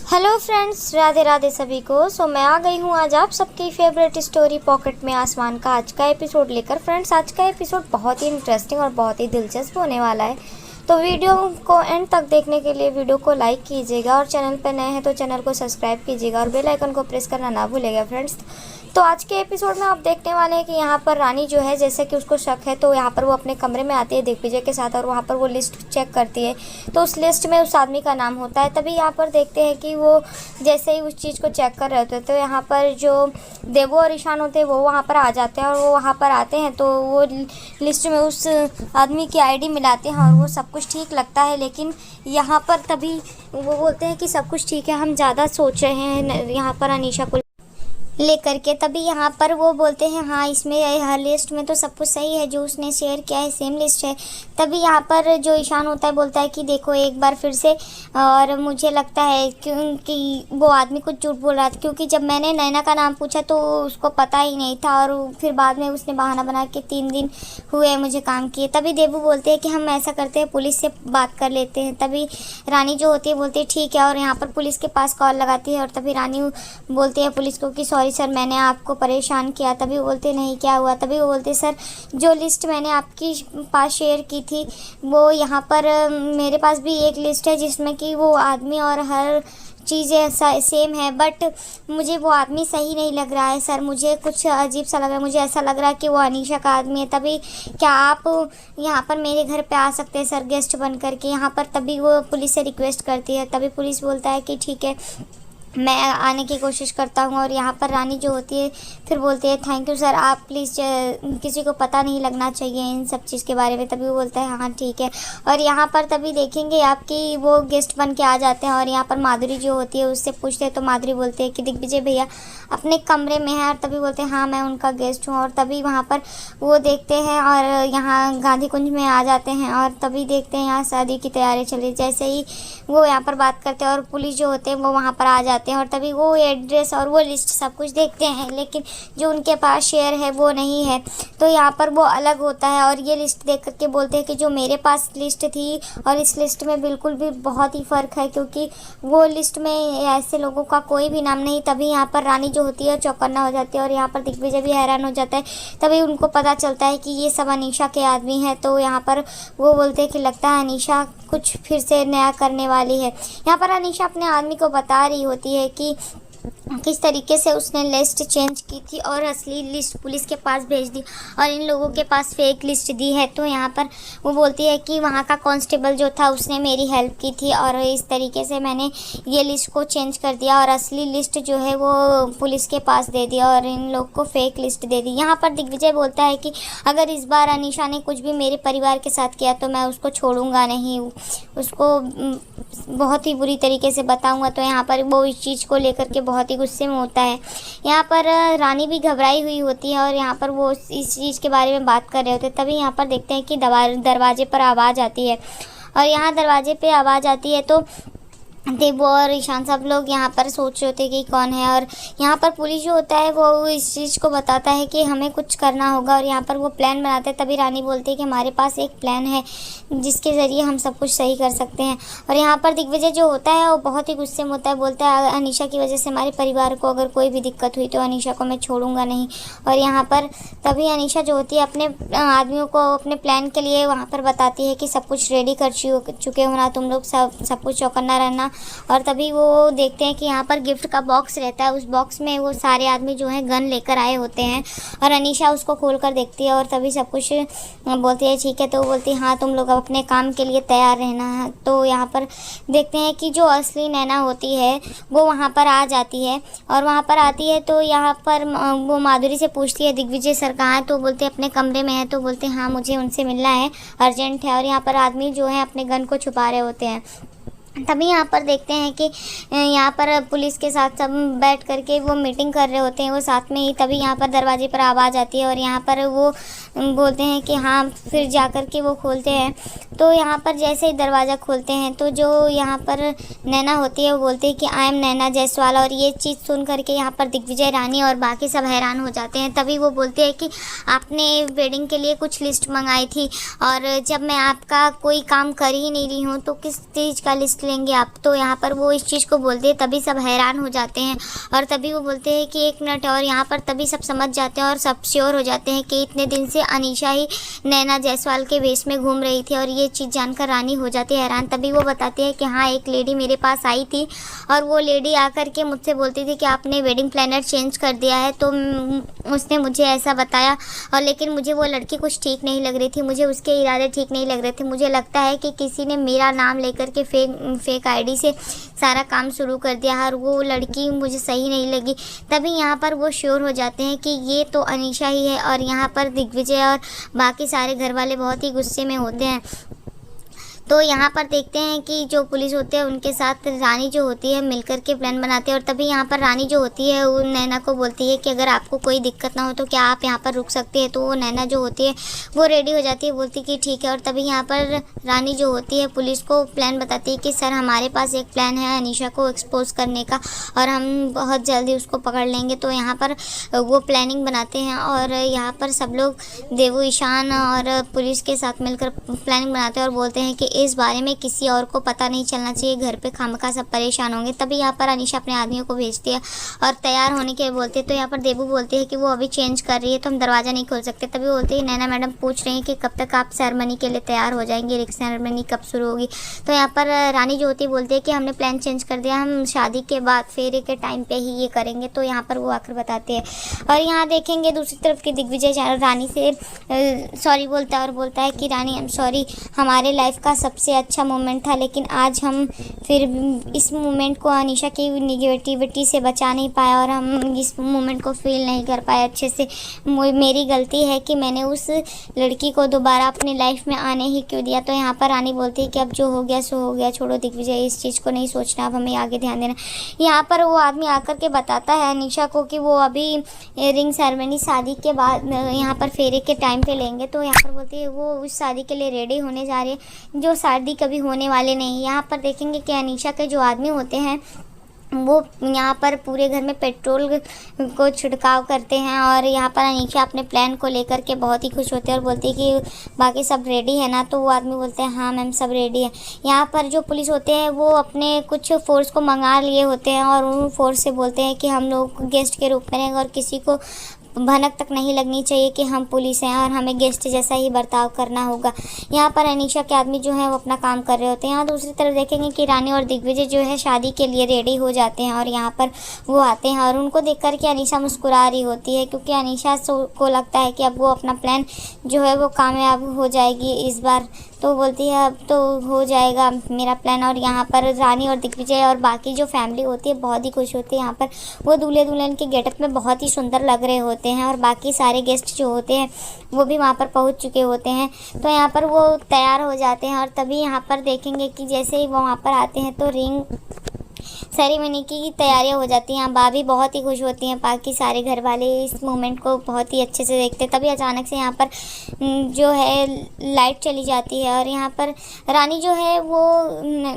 Hello friends, Radhe Radhe सभी को। मैं आ गई हूँ आज आप सबकी फेवरेट स्टोरी पॉकेट में आसमान का आज का एपिसोड लेकर। फ्रेंड्स, आज का एपिसोड बहुत ही इंटरेस्टिंग और बहुत ही दिलचस्प होने वाला है, तो वीडियो को एंड तक देखने के लिए वीडियो को लाइक कीजिएगा और चैनल पर नए हैं तो चैनल को सब्सक्राइब कीजिएगा और बेल आइकन को प्रेस करना ना भूलिएगा। फ्रेंड्स, तो आज के एपिसोड में आप देखने वाले हैं कि यहाँ पर रानी जो है, जैसे कि उसको शक है, तो यहाँ पर वो अपने कमरे में आती है दिग्विजय के साथ और वहाँ पर वो लिस्ट चेक करती है। तो उस लिस्ट में उस आदमी का नाम होता है। तभी यहाँ पर देखते हैं कि वो जैसे ही उस चीज़ को चेक कर रहे होते हैं तो यहाँ पर जो देवो और ईशान होते हैं वो वहाँ पर आ जाते हैं। और वो वहाँ पर आते हैं तो वो लिस्ट में उस आदमी की आईडी मिलाते हैं और वो सब कुछ ठीक लगता है। लेकिन यहाँ पर तभी वो बोलते हैं कि सब कुछ ठीक है, हम ज़्यादा सोच रहे हैं यहाँ पर अनीशा को लेकर के। तभी यहाँ पर वो बोलते हैं हाँ, इसमें हर लिस्ट में तो सब कुछ सही है, जो उसने शेयर किया है सेम लिस्ट है। तभी यहाँ पर जो ईशान होता है बोलता है कि देखो एक बार फिर से, और मुझे लगता है क्योंकि वो आदमी कुछ झूठ बोल रहा था, क्योंकि जब मैंने नैना का नाम पूछा तो उसको पता ही नहीं था और फिर बाद में उसने बहाना बना के 3 दिन हुए मुझे काम किए। तभी देवू बोलते हैं कि हम ऐसा करते हैं, पुलिस से बात कर लेते हैं। तभी रानी जो होती है बोलती है ठीक है, और यहाँ पर पुलिस के पास कॉल लगाती है और तभी रानी बोलती है पुलिस को कि सॉरी सर, मैंने आपको परेशान किया। तभी वो बोलते नहीं क्या हुआ। तभी वो बोलते सर, जो लिस्ट मैंने आपकी पास शेयर की थी वो यहाँ पर मेरे पास भी एक लिस्ट है जिसमें कि वो आदमी और हर चीज़ें सेम है, बट मुझे वो आदमी सही नहीं लग रहा है सर, मुझे कुछ अजीब सा लग रहा है, मुझे ऐसा लग रहा है कि वो अनीशा का आदमी है। तभी क्या आप यहाँ पर मेरे घर पे आ सकते हैं सर, गेस्ट बन करके यहाँ पर। तभी वो पुलिस से रिक्वेस्ट करती है। तभी पुलिस बोलता है कि ठीक है, मैं आने की कोशिश करता हूँ। और यहाँ पर रानी जो होती है फिर बोलती है थैंक यू सर, आप प्लीज़ किसी को पता नहीं लगना चाहिए इन सब चीज़ के बारे में। तभी वो बोलता है हाँ ठीक है। और यहाँ पर तभी देखेंगे आपकी वो गेस्ट बन के आ जाते हैं और यहाँ पर माधुरी जो होती है उससे पूछते हैं तो माधुरी बोलती है कि दिग्विजय भैया अपने कमरे में है। और तभी बोलते हैं हाँ मैं उनका गेस्ट हूँ। और तभी वहाँ पर वो देखते हैं और यहाँ गांधी कुंज में आ जाते हैं और तभी देखते हैं यहाँ शादी की तैयारी चली। जैसे ही वो यहाँ पर बात करते हैं और पुलिस जो होते हैं वो वहाँ पर आ जाते हैं और तभी वो एड्रेस और वो लिस्ट सब कुछ देखते हैं, लेकिन जो उनके पास शेयर है वो नहीं है। तो यहाँ पर वो अलग होता है और ये लिस्ट देख करके बोलते हैं कि जो मेरे पास लिस्ट थी और इस लिस्ट में बिल्कुल भी बहुत ही फ़र्क है, क्योंकि वो लिस्ट में ऐसे लोगों का कोई भी नाम नहीं। तभी यहाँ पर रानी जो होती है चौकन्ना हो जाती है और यहाँ पर दिग्विजय भी हैरान हो जाता है। तभी उनको पता चलता है कि ये सब अनीशा के आदमी हैं। तो यहाँ पर वो बोलते हैं कि लगता है अनीशा कुछ फिर से नया करने वाली है। यहाँ पर अनीशा अपने आदमी को बता रही होती है कि किस तरीके से उसने लिस्ट चेंज की थी और असली लिस्ट पुलिस के पास भेज दी और इन लोगों के पास फेक लिस्ट दी है। तो यहाँ पर वो बोलती है कि वहाँ का कांस्टेबल जो था उसने मेरी हेल्प की थी और इस तरीके से मैंने ये लिस्ट को चेंज कर दिया और असली लिस्ट जो है वो पुलिस के पास दे दिया और इन लोग को फेक लिस्ट दे दी। यहाँ पर दिग्विजय बोलता है कि अगर इस बार अनीशा ने कुछ भी मेरे परिवार के साथ किया तो मैं उसको छोड़ूंगा नहीं, उसको बहुत ही बुरी तरीके से बताऊँगा। तो यहाँ पर वो इस चीज़ को लेकर के बहुत ही गुस्से में होता है। यहाँ पर रानी भी घबराई हुई होती है और यहाँ पर वो इस चीज़ के बारे में बात कर रहे होते हैं। तभी यहाँ पर देखते हैं कि दरवाजे पर आवाज़ आती है और यहाँ दरवाजे पे आवाज़ आती है तो देवो और ईशान सब लोग यहाँ पर सोच रहे होते कि कौन है। और यहाँ पर पुलिस जो होता है वो इस चीज़ को बताता है कि हमें कुछ करना होगा और यहाँ पर वो प्लान बनाते हैं। तभी रानी बोलती है कि हमारे पास एक प्लान है जिसके ज़रिए हम सब कुछ सही कर सकते हैं। और यहाँ पर दिग्विजय जो होता है वो बहुत ही गुस्से में होता है, बोलता है अनीशा की वजह से हमारे परिवार को अगर कोई भी दिक्कत हुई तो अनीशा को मैं छोड़ूंगा नहीं। और यहाँ पर तभी अनीशा जो होती है अपने आदमियों को अपने प्लान के लिए वहाँ पर बताती है कि सब कुछ रेडी कर चुके हो ना, तुम लोग सब कुछ चौकन्ना रहना। और तभी वो देखते हैं कि यहाँ पर गिफ्ट का बॉक्स रहता है, उस बॉक्स में वो सारे आदमी जो हैं गन लेकर आए होते हैं और अनीशा उसको खोल कर देखती है और तभी सब कुछ बोलती है ठीक है। तो वो बोलती है हाँ तुम लोग अपने काम के लिए तैयार रहना है। तो यहाँ पर देखते हैं कि जो असली नैना होती है वो वहाँ पर आ जाती है और वहाँ पर आती है तो यहाँ पर वो माधुरी से पूछती है दिग्विजय सर कहाँ है। तो बोलते अपने कमरे में है। तो बोलते हाँ मुझे उनसे मिलना है, अर्जेंट है। और यहाँ पर आदमी जो है अपने गन को छुपा रहे होते हैं। तभी यहाँ पर देखते हैं कि यहाँ पर पुलिस के साथ सब बैठ करके वो मीटिंग कर रहे होते हैं वो साथ में ही। तभी यहाँ पर दरवाजे पर आवाज़ आती है और यहाँ पर वो बोलते हैं कि हाँ, फिर जा कर के वो खोलते हैं। तो यहाँ पर जैसे ही दरवाज़ा खोलते हैं तो जो यहाँ पर नैना होती है वो बोलती है कि आई एम नैना जायसवाल। और ये चीज़ सुन करके यहाँ पर दिग्विजय, रानी और बाकी सब हैरान हो जाते हैं। तभी वो बोलती है कि आपने वेडिंग के लिए कुछ लिस्ट मंगाई थी और जब मैं आपका कोई काम कर ही नहीं रही हूँ तो किस चीज़ का लिस्ट लेंगे आप। तो यहाँ पर वो इस चीज़ को बोलते हैं, तभी सब हैरान हो जाते हैं और तभी वो बोलते हैं कि 1 मिनट, और यहाँ पर तभी सब समझ जाते हैं और सब श्योर हो जाते हैं कि इतने दिन से अनीशा ही नैना जायसवाल के वेश में घूम रही थी। और ये चीज़ जानकर रानी हो जाती है हैरान। तभी वो बताती है कि हाँ, एक लेडी मेरे पास आई थी और वो लेडी आकर के मुझसे बोलती थी कि आपने वेडिंग प्लानर चेंज कर दिया है। तो उसने मुझे ऐसा बताया, और लेकिन मुझे वो लड़की कुछ ठीक नहीं लग रही थी, मुझे उसके इरादे ठीक नहीं लग रहे थे। मुझे लगता है कि किसी ने मेरा नाम लेकर के फेक आईडी से सारा काम शुरू कर दिया और वो लड़की मुझे सही नहीं लगी। तभी यहाँ पर वो श्योर हो जाते हैं कि ये तो अनीशा ही है। और यहाँ पर दिग्विजय और बाकी सारे घर वाले बहुत ही गुस्से में होते हैं। तो यहाँ पर देखते हैं कि जो पुलिस होते हैं उनके साथ रानी जो होती है मिलकर के प्लान बनाते हैं। और तभी यहाँ पर रानी जो होती है वो नैना को बोलती है कि अगर आपको कोई दिक्कत ना हो तो क्या आप यहाँ पर रुक सकते हैं। तो वो नैना जो होती है वो रेडी हो जाती है, बोलती कि ठीक है। और तभी यहाँ पर रानी जो होती है पुलिस को प्लान बताती है कि सर, हमारे पास एक प्लान है अनीशा को एक्सपोज करने का और हम बहुत जल्दी उसको पकड़ लेंगे। तो यहाँ पर वो प्लानिंग बनाते हैं और यहाँ पर सब लोग देवू, ईशान और पुलिस के साथ मिलकर प्लानिंग बनाते हैं और बोलते हैं कि इस बारे में किसी और को पता नहीं चलना चाहिए, घर पे खामखा सब परेशान होंगे। तभी यहाँ पर अनीशा अपने आदमियों को भेजती है और तैयार होने के बोलती है। तो यहाँ पर देवू बोलती है कि वो अभी चेंज कर रही है तो हम दरवाज़ा नहीं खोल सकते। तभी बोलती है नैना मैडम पूछ रही हैं कि कब तक आप सेरेमनी के लिए तैयार हो जाएंगे, रिंग सेरेमनी कब शुरू होगी। तो यहाँ पर रानी जो होती है बोलती है कि हमने प्लान चेंज कर दिया, हम शादी के बाद फेरे के टाइम पे ही ये करेंगे। तो यहाँ पर वो आकर बताते हैं। और यहाँ देखेंगे दूसरी तरफ की दिग्विजय रानी से सॉरी बोलता है और बोलता है कि रानी आई एम सॉरी, हमारे लाइफ का सबसे अच्छा मोमेंट था, लेकिन आज हम फिर इस मोमेंट को अनीशा की निगेटिविटी से बचा नहीं पाया और हम इस मोमेंट को फील नहीं कर पाए अच्छे से। मेरी गलती है कि मैंने उस लड़की को दोबारा अपनी लाइफ में आने ही क्यों दिया। तो यहाँ पर रानी बोलती है कि अब जो हो गया सो हो गया, छोड़ो दिग्विजय, इस चीज़ को नहीं सोचना, अब हमें आगे ध्यान देना। यहाँ पर वो आदमी आकर के बताता है अनीशा को कि वो अभी रिंग सेरेमनी शादी के बाद यहाँ पर फेरे के टाइम पे लेंगे। तो यहाँ पर बोलती है वो उस शादी के लिए रेडी होने जा रही है जो शादी कभी होने वाले नहीं। यहाँ पर देखेंगे कि अनीशा के जो आदमी होते हैं वो यहाँ पर पूरे घर में पेट्रोल को छिड़काव करते हैं और यहाँ पर अनीशा अपने प्लान को लेकर के बहुत ही खुश होते हैं और बोलती है कि बाकी सब रेडी है ना। तो वो आदमी बोलते हैं हाँ मैम सब रेडी है। यहाँ पर जो पुलिस होते हैं वो अपने कुछ फोर्स को मंगा लिए होते हैं और उन फोर्स से बोलते हैं कि हम लोग गेस्ट के रूप में रहेंगे और किसी को भनक तक नहीं लगनी चाहिए कि हम पुलिस हैं और हमें गेस्ट जैसा ही बर्ताव करना होगा। यहाँ पर अनीशा के आदमी जो है वो अपना काम कर रहे होते हैं। यहाँ दूसरी तरफ देखेंगे कि रानी और दिग्विजय जो है शादी के लिए रेडी हो जाते हैं और यहाँ पर वो आते हैं और उनको देख कर के अनीशा मुस्कुरा रही होती है क्योंकि अनीशा को लगता है कि अब वो अपना प्लान जो है वो कामयाब हो जाएगी इस बार। तो बोलती है अब तो हो जाएगा मेरा प्लान। और यहाँ पर रानी और दिग्विजय और बाकी जो फैमिली होती है बहुत ही खुश होती है। यहाँ पर वो दूल्हे दुल्हन के गेटअप में बहुत ही सुंदर लग रहे होते हैं और बाकी सारे गेस्ट जो होते हैं वो भी वहाँ पर पहुँच चुके होते हैं। तो यहाँ पर वो तैयार हो जाते हैं और तभी यहाँ पर देखेंगे कि जैसे ही वो वहाँ पर आते हैं तो रिंग सेरेमनी की तैयारियां हो जाती हैं। भाभी बहुत ही खुश होती हैं, बाकी सारे घर वाले इस मोमेंट को बहुत ही अच्छे से देखते हैं। तभी अचानक से यहाँ पर जो है लाइट चली जाती है और यहाँ पर रानी जो है वो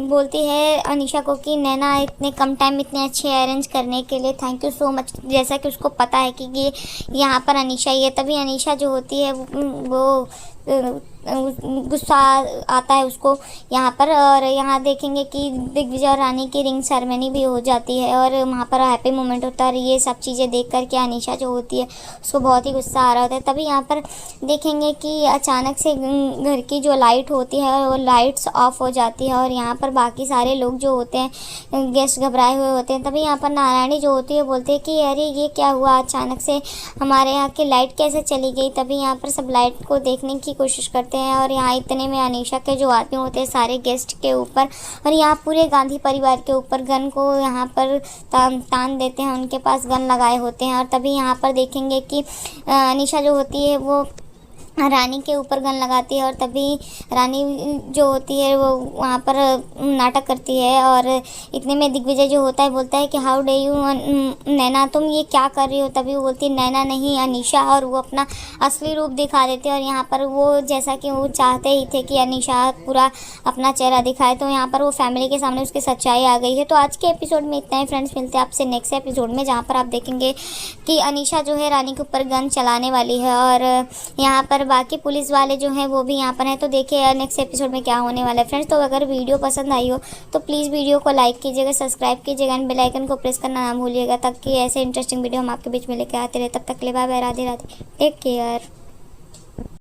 बोलती है अनीशा को कि नैना इतने कम टाइम में इतने अच्छे अरेंज करने के लिए थैंक यू सो मच। जैसा कि उसको पता है कि ये यहाँ पर अनीशा ही है। तभी अनीशा जो होती है वो गुस्सा आता है उसको यहाँ पर। और यहाँ देखेंगे कि दिग्विजय और रानी की रिंग सेरेमनी भी हो जाती है और वहाँ पर हैप्पी मोमेंट होता है। और ये सब चीज़ें देख कर के अनीशा जो होती है उसको बहुत ही गुस्सा आ रहा होता है। तभी यहाँ पर देखेंगे कि अचानक से घर की जो लाइट होती है वो लाइट्स ऑफ हो जाती है और यहाँ पर बाकी सारे लोग जो होते हैं गेस्ट घबराए हुए होते हैं। तभी यहाँ पर नारायणी जो होती है बोलती है कि अरे ये क्या हुआ, अचानक से हमारे यहाँ की लाइट कैसे चली गई। तभी यहाँ पर सब लाइट को देखने की कोशिश करते हैं और यहाँ इतने में अनीशा के जो आदमी होते हैं सारे गेस्ट के ऊपर और यहाँ पूरे गांधी परिवार के ऊपर गन को यहाँ पर तान देते हैं, उनके पास गन लगाए होते हैं। और तभी यहाँ पर देखेंगे कि अनीशा जो होती है वो रानी के ऊपर गन लगाती है और तभी रानी जो होती है वो वहाँ पर नाटक करती है। और इतने में दिग्विजय जो होता है बोलता है कि हाउ डे यू नैना, तुम ये क्या कर रही हो। तभी वो बोलती है नैना नहीं अनीशा, और वो अपना असली रूप दिखा देते हैं। और यहाँ पर वो जैसा कि वो चाहते ही थे कि अनीशा पूरा अपना चेहरा दिखाए, तो यहाँ पर वो फैमिली के सामने उसकी सच्चाई आ गई है। तो आज के एपिसोड में इतना ही फ्रेंड्स, मिलते हैं आपसे नेक्स्ट एपिसोड में जहाँ पर आप देखेंगे कि अनीशा जो है रानी के ऊपर गन चलाने वाली है और यहाँ पर बाकी पुलिस वाले जो हैं वो भी यहाँ पर हैं। तो देखिए नेक्स्ट एपिसोड में क्या होने वाला है फ्रेंड्स। तो अगर वीडियो पसंद आई हो तो प्लीज़ वीडियो को लाइक कीजिएगा, सब्सक्राइब कीजिएगा एंड बेल आइकन को प्रेस करना ना भूलिएगा, ताकि ऐसे इंटरेस्टिंग वीडियो हम आपके बीच में लेकर आते रहे। तब तक के लिए bye bye, Radhe Radhe, take care.